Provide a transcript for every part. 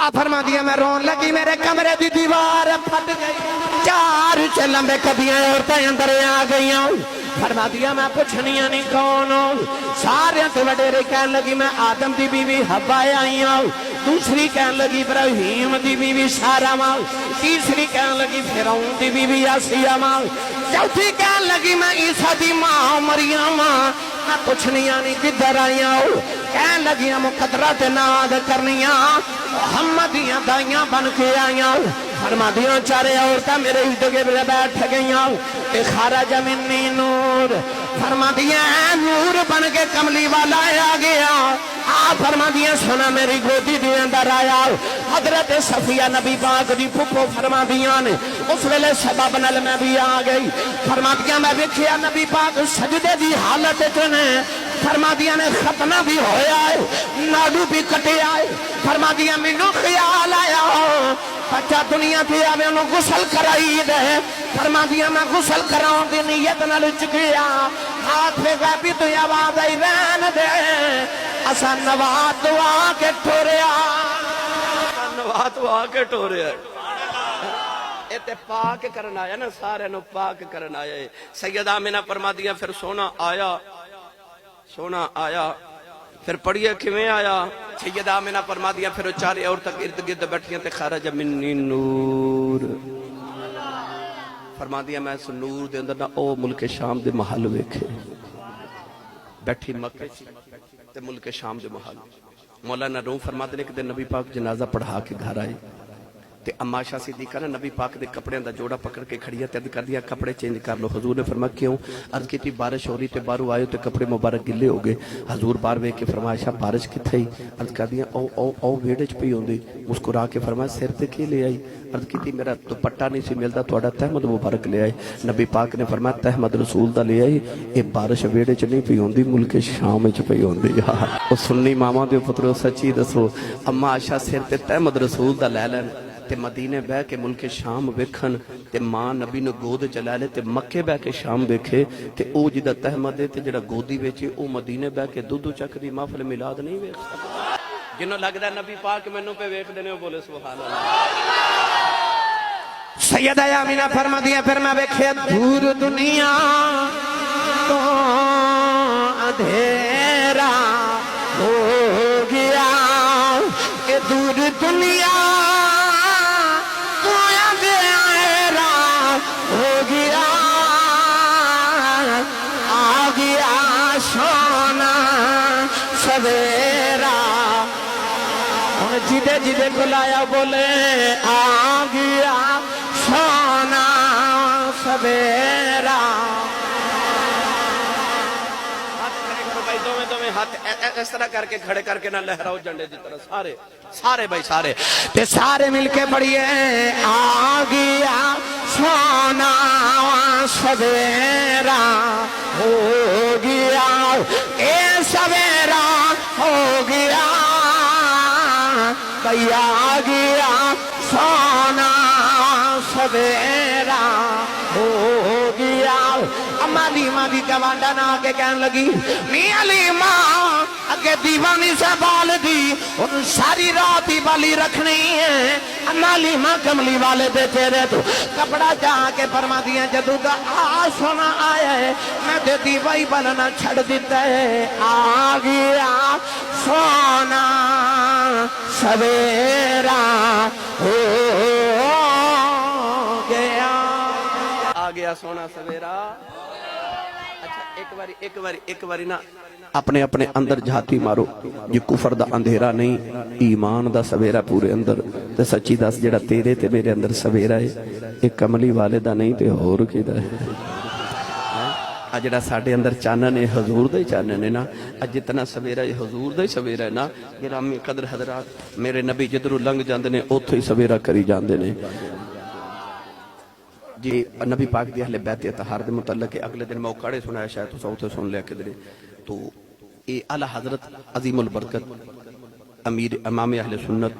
آپ فرما دیا میں رون لگی میرے کمرے دی دیوار پھٹ گئی 4 لمبے کبیاں عورتیں اندر آ گئی فرما دیا میں پوچھنیاں نہیں کون سارے تو وڈیرے کہنے لگی میں آدم دی بیوی حوا آئی ہوں دوسری کہنے لگی ابراہیم دی بیوی سارا ماں تیسری کہنے لگی فرعون دی بیوی آسیہ ماں چوتھی کہنے لگی میں عیسیٰ دی ماں مریم میں پوچھنیاں نہیں کدھر آئیاں کہنے لگیاں مقدرات ناد کرنیاں محمدیاں دائیاں بن کے آئیاں فرما دیاں 4 عورتیں میرے ادھگے بلے بیٹھ گئیاں تے خارج منی نور فرما دیاں نور بن کے کملی والا آ گیا فرما دیاں سنا میری گودی دی اندر آیا حضرت صفیہ نبی پاک دی پھپھو فرما دیاں نے اس ویلے سبب نل میں بھی آ گئی فرما دیاں میں دیکھیا نبی پاک سجدے دی حالت چنے فرما دیاں نے ختنہ بھی ہویا ہے ناڈو بھی کٹے آئے فرما دیاں مینوں خیال آیا بچہ دنیا تھی آوے انہوں غسل کرائی دے فرما دیا میں غسل کراؤں دی نیت نہ لچ گیا ہاتھ پہ غیبی تو آواز آئی رہن دے اسا نوات دعا کے ٹھوریا نوات دعا کے ٹھوریا ایتے پاک کرنا آیا نا سارے نو پاک کرنا آیا سیدہ آمینہ فرما دیا پھر سونا آیا پھر پڑھئے کیویں آیا سیدہ آمینہ فرما دیا پھر 4 عورتیں ارد گرد بیٹھیاں تے خارج منی نور فرما دیا میں اس نور دے اندر نہ او ملک شام دے محل ویکھے بیٹھی مکہ تے ملک شام دے محل مولانا روم فرما دے کہ نبی پاک جنازہ پڑھا کے گھر آئے تے اما شاہ صدیقہ نے نبی پاک دے کپڑے دا جوڑا پکڑ کے کھڑیا تے عرض کر دیا کپڑے چینج کر لو حضور نے فرمایا کیوں عرض کی تھی بارش ہو رہی تے باہروں آئے تے کپڑے مبارک گلے ہو گئے حضور بار ویکھ کے فرمایا شاہ بارش کتھے ہی عرض کر دیا او ویڑے چ پئی ہوندی مسکرا کے فرمایا سر تے کی لے آئی عرض کی تھی میرا دوپٹہ نہیں سی ملتا تہاڈا تہمد مبارک لے آئے نبی پاک نے فرمایا تہمد رسول دا لے آئی اے بارش ویڑے چ نہیں پئی ہوندی ملک شام وچ پئی ہوندی او سنی ماما دے پترو سچی دسو اما عائشہ سر تے تہمد رسول دا لے لین تے مدینے بہ کے ملک شام ویکھن تے ماں نبی نو گود چلا لے تے مکے بہ کے شام ویکھے تے او جدا تحمد تے جڑا گودی وچ او مدینے بہ کے دودھ چک دی محفل میلاد نہیں ویکھ سکدا جنوں لگدا نبی پاک مینوں پہ ویکھ دے نے بولے سبحان اللہ سیدہ آمینہ فرما دیا پھر میں ویکھیا دور دنیا تو اندھیرا ہو گیا اے دور دنیا سونا سویرا جدے جدے بلایا بولے آ گیا سونا سویرا ہاتھ اس طرح کر کے کھڑے کر کے نہ لہراؤ جھنڈے دی طرح سارے بھائی سارے تے سارے مل کے پڑھیے آ گیا سونا سویرا ہو گیا اے سویرا ہو گیا بھئی آ گیا سونا سویرا ہو گیا اما لیمہ دی جوانڈا نہ آگے کہنے لگی میاں لیمہ اگے دیوانی سے بال دی ان ساری رات ہی بالی رکھنی ہے اما لیمہ کملی والے دے چہرے تو کپڑا جا کے فرما دیا جدو کا سونا آیا ہے میں دے دیوائی بلنا چھڑ دیتا ہے آ گیا سونا سویرا ہو گیا آ گیا سونا سویرا ایک باری نا اپنے اندر جھاتی مارو یہ کفر دا اندھیرا نہیں ایمان دا سویرا پورے اندر تے سچی دس جڑا تیرے تے میرے اندر سویرا ہے ایک کملی والے دا نہیں تے ہور کی دا ہے جڑا ساڑھے اندر چانن ہے حضور دا ہی چانن ہے نا جتنا سویرا ہے حضور دا ہی سویرا ہے نا گرامی قدر حضرات میرے نبی جدرو لنگ جاندے نے اوتھے ہی سویرا کری جاندے نے جی نبی پاک دی اہل بیت اطہار دے متعلق اگلے دن موقعے سنایا شاید تو سوتے سن لیا کدھر تو اے اعلی حضرت عظیم البرکت امیر امام اہل سنت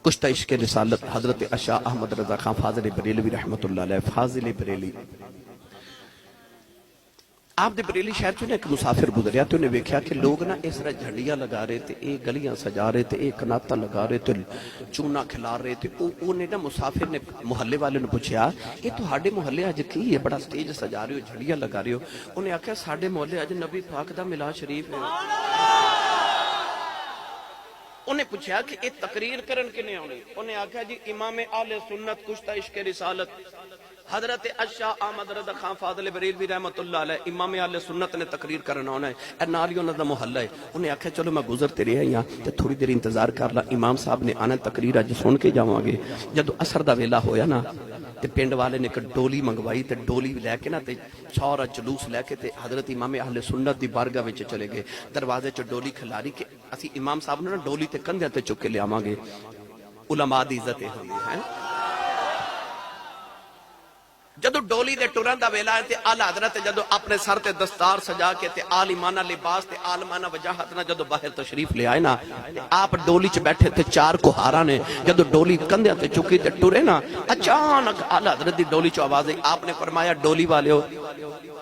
کشتہ عشق رسالت حضرت اشاہ احمد رضا خان فاضل بریلوی رحمت اللہ علیہ فاضل بریلی آپ دے بریلی شہر چ ایک مسافر گزریا تو انہیں ویکھیا کہ لوگ نا اس طرح جھنڈیاں لگا رہے تھے، ایک گلیاں سجا رہے تھے، ایک کناتا لگا رہے تھے، چونا کھلا رہے تھے. انہیں نا مسافر نے محلے والے نے پوچھا یہ تہاڈے محلے اج کی ہے بڑا سٹیج سجا رہے ہو، جھنڈیاں لگا رہے ہو؟ انہیں آکھیا ساڈے محلے اج نبی پاک دا میلاد شریف ہے. انہیں پوچھا کہ یہ تقریر کرن کنے آنی؟ انہیں آکھیا جی امام اہل سنت کشتہ عشق رسالت حضرت اشاہ احمد رضا خان فاضل بریلوی رحمت اللہ علیہ امام اہل سنت نے تقریر کرنا ہونا ہے، اے نال ہی انہاں دا محلہ ہے. انہیں آکھیا چلو میں گزرتے رہے ہیں تے تھوڑی دیر انتظار کر لا، امام صاحب نے آنا تقریر اج سن کے جاواں گے. جدو عصر دا ویلا ہویا نا تے پنڈ والے نے ایک ڈولی منگوائی تے ڈولی لے کے نا تے سارا جلوس لے کے تے حضرت امام اہل سنت دی بارگاہ وچ چلے گئے. دروازے چ ڈولی کھلاری کہ اسی امام صاحب نے نا ڈولی تے کندھے تے چک کے لیاواں گے. علماء دی عزت ہوندی ہے. جدو ڈولی دے ٹرن دا ویلا ہے تے آلہ حضرت جدو اپنے سر تے دستار سجا کے تے عالمانہ لباس تے عالمانہ وجاہت نہ جدو باہر تشریف لے آئے نا آپ ڈولی چ بیٹھے تے چار کوہارا نے جدو ڈولی کندھے تے چکی تے ٹرے نا اچانک آلہ حضرت دی ڈولی چ آواز آئی. آپ نے فرمایا ڈولی والے ہو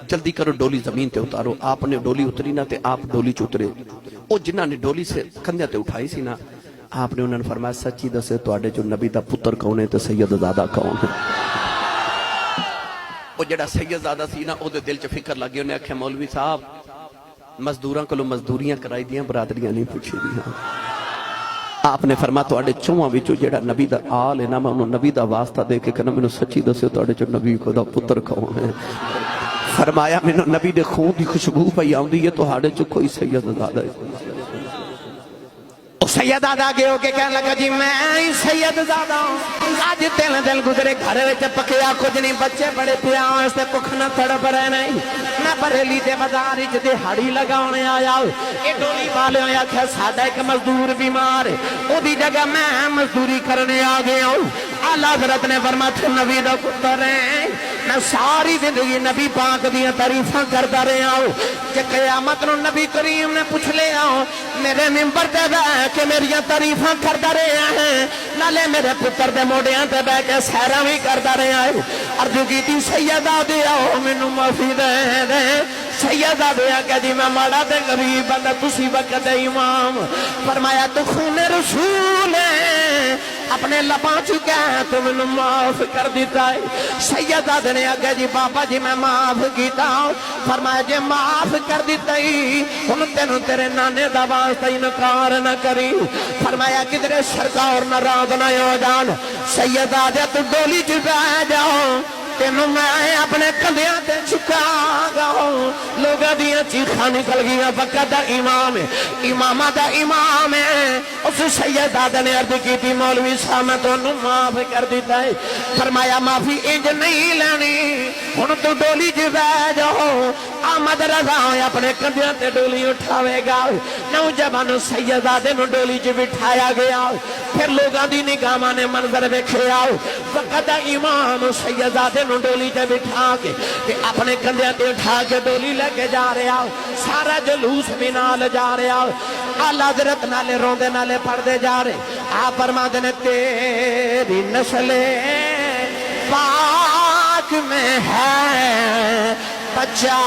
جلدی کرو ڈولی زمین تے اتارو. آپ نے ڈولی اتری نا تے آپ ڈولی چ اترے. او جنہاں نے ڈولی سے کندھے تے اٹھائی سی نا آپ نے انہوں نے فرمایا سچی دسے تواڈے جو نبی دا پتر کون ہے تے سید زادہ کون ہے؟ وہ جڑا سید زادہ سی نا او دے دل چ فکر لگی. انہیں آکھیا مولوی صاحب مزدوراں کولوں مزدوریاں کرائی دیاں برادریاں نہیں پوچھی دیاں. آپ نے فرمایا تواڈے چوہاں وچوں جڑا نبی دا آل ہے نا میں انہوں نبی دا واسطہ دے کے کہنا مینوں سچی دسو تواڈے چ نبی خدا پتر کون ہے؟ فرمایا مینوں نبی دے خون دی خوشبو پئی آوندی ہے تواڈے چ کوئی سید زادہ ہے. سید زادہ گئے ہو کے کہنے لگا جی میں سید زادہ ہوں. آج تین دن گزرے گھر وچ پکیا کچھ نہیں، بچے بڑے پیاس تے بھوک نہ تڑپ رہے نہیں. میں بریلی دے بازار وچ دہاڑی لگاونے آیا. اے ڈولی والے نے آکھیا ساڈا ایک مزدور بیمار ہے، او دی جگہ میں مزدوری کرنے آ گیا ہوں. اعلی حضرت نے فرمایا تو نبی دا پتر ہے. میں ساری زندگی نبی پاک دیاں تعریفاں کردا رہا ہوں کہ قیامت نو نبی کریم نے پوچھ لیا میرے ممبر تے بیٹھ کے میریاں تعریفاں کردا رہا ہے، نالے میرے پتر دے موڑیاں تے بیٹھ کے سیراں وی کردا رہا ہے. عرض کیتی سیدہ دیا مینوں معافی دے دے. سیدہ دیا کہ جی میں ماڑا تے غریب بندہ تسی وقت دے امام. فرمایا تو خون رسول ہے اپنے لباں چکا ہے تو میں معاف کر دیتا ہے. سیدہ نے آگے جی بابا جی میں معاف کیتا ہوں. فرمایا جی معاف کر دیتا ہی ہن تینوں تیرے نانے دا واسطہ انکار نہ کری. فرمایا کدھر سرکار ناراض نہ ہو جان. سیدہ جے تو ڈولی چ بیٹھ جاؤ تینوں میں اپنے کندھیاں تے چکا گا. لوگاں دیاں چیخاں نکل گئیاں وقت دا امام ہے، امامہ دا امام ہے. اس سیدہ نے عرض کی تھی مولوی صاحب میں تانوں معاف کر دیتا ہے. فرمایا معافی انج نہیں لینی، ہن تو ڈولی چ بیٹھ جاؤ. احمد رضا اپنے کندھیاں تے ڈولی اٹھاوے گا. نوجوان سیدہ نو ڈولی چ بٹھایا گیا. پھر لوگاں دی نگاہاں نے منظر ویکھیا وقت دا امام سیدہ نو ڈولی تے بٹھا کے اپنے کندھیاں تے اٹھا کے ڈولی لے کے جا رہا. سارا جلوس بھی نال جا رہا. اعلی حضرت نالے روندے نالے پڑھدے جا رہے. آپ فرماندے نے تیری نسل پاک میں ہے بچا